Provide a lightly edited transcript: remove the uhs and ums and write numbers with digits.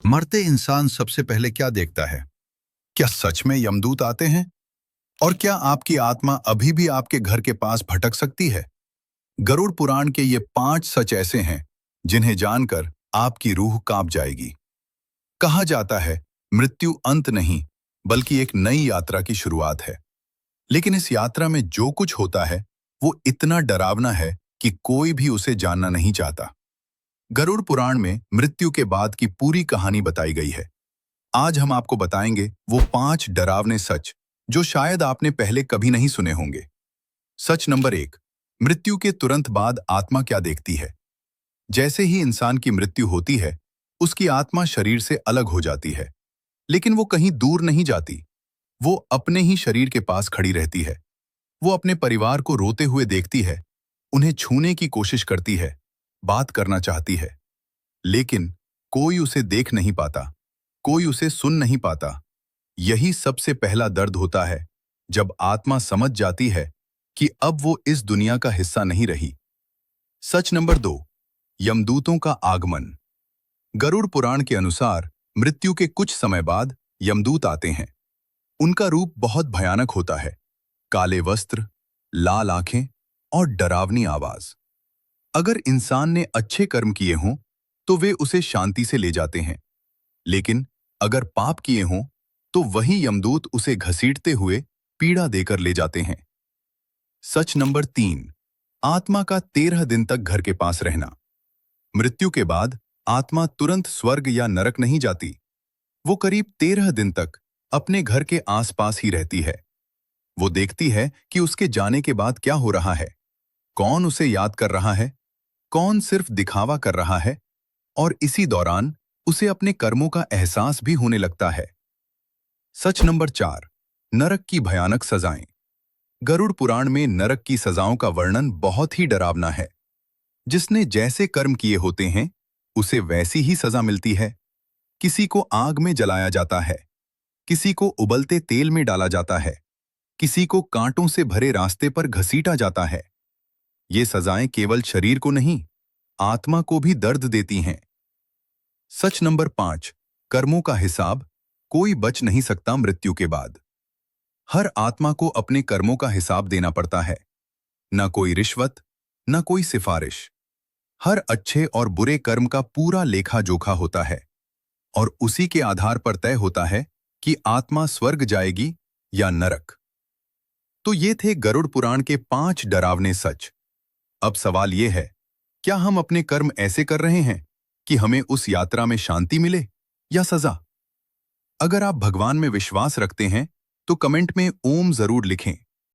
मरते इंसान सबसे पहले क्या देखता है? क्या सच में यमदूत आते हैं? और क्या आपकी आत्मा अभी भी आपके घर के पास भटक सकती है? गरुड़ पुराण के ये 5 सच ऐसे हैं जिन्हें जानकर आपकी रूह कांप जाएगी। कहा जाता है, मृत्यु अंत नहीं, बल्कि एक नई यात्रा की शुरुआत है। लेकिन इस यात्रा में जो कुछ होता है, वो इतना डरावना है कि कोई भी उसे जानना नहीं चाहता। गरुड़ पुराण में मृत्यु के बाद की पूरी कहानी बताई गई है। आज हम आपको बताएंगे वो 5 डरावने सच जो शायद आपने पहले कभी नहीं सुने होंगे। सच नंबर 1। मृत्यु के तुरंत बाद आत्मा क्या देखती है? जैसे ही इंसान की मृत्यु होती है, उसकी आत्मा शरीर से अलग हो जाती है। लेकिन वो कहीं दूर नहीं जाती। वो अपने ही शरीर के पास खड़ी रहती है। वो अपने परिवार को रोते हुए देखती है, उन्हें छूने की कोशिश करती है, बात करना चाहती है। लेकिन कोई उसे देख नहीं पाता, कोई उसे सुन नहीं पाता। यही सबसे पहला दर्द होता है, जब आत्मा समझ जाती है कि अब वो इस दुनिया का हिस्सा नहीं रही। सच नंबर 2। यमदूतों का आगमन। गरुड़ पुराण के अनुसार मृत्यु के कुछ समय बाद यमदूत आते हैं। उनका रूप बहुत भयानक होता है। काले वस्त्र, लाल आंखें और डरावनी आवाज। अगर इंसान ने अच्छे कर्म किए हों, तो वे उसे शांति से ले जाते हैं। लेकिन अगर पाप किए हों, तो वही यमदूत उसे घसीटते हुए पीड़ा देकर ले जाते हैं। सच नंबर 3। आत्मा का 13 दिन तक घर के पास रहना। मृत्यु के बाद आत्मा तुरंत स्वर्ग या नरक नहीं जाती। वो करीब 13 दिन तक अपने घर के आसपास ही रहती है। वो देखती है कि उसके जाने के बाद क्या हो रहा है, कौन उसे याद कर रहा है, कौन सिर्फ दिखावा कर रहा है, और इसी दौरान उसे अपने कर्मों का एहसास भी होने लगता है। सच नंबर 4। नरक की भयानक सजाएं। गरुड़ पुराण में नरक की सजाओं का वर्णन बहुत ही डरावना है। जिसने जैसे कर्म किए होते हैं, उसे वैसी ही सजा मिलती है। किसी को आग में जलाया जाता है, किसी को उबलते तेल में डाला जाता है, किसी को कांटों से भरे रास्ते पर घसीटा जाता है। ये सजाएं केवल शरीर को नहीं, आत्मा को भी दर्द देती हैं। सच नंबर 5। कर्मों का हिसाब। कोई बच नहीं सकता मृत्यु के बाद। हर आत्मा को अपने कर्मों का हिसाब देना पड़ता है। न कोई रिश्वत, न कोई सिफारिश। हर अच्छे और बुरे कर्म का पूरा लेखा जोखा होता है, और उसी के आधार पर तय होता है कि आत्मा स्वर्ग जाएगी या नरक। तो ये थे गरुड़ पुराण के 5 डरावने सच। अब सवाल ये है, क्या हम अपने कर्म ऐसे कर रहे हैं कि हमें उस यात्रा में शांति मिले या सजा? अगर आप भगवान में विश्वास रखते हैं, तो कमेंट में ओम जरूर लिखें।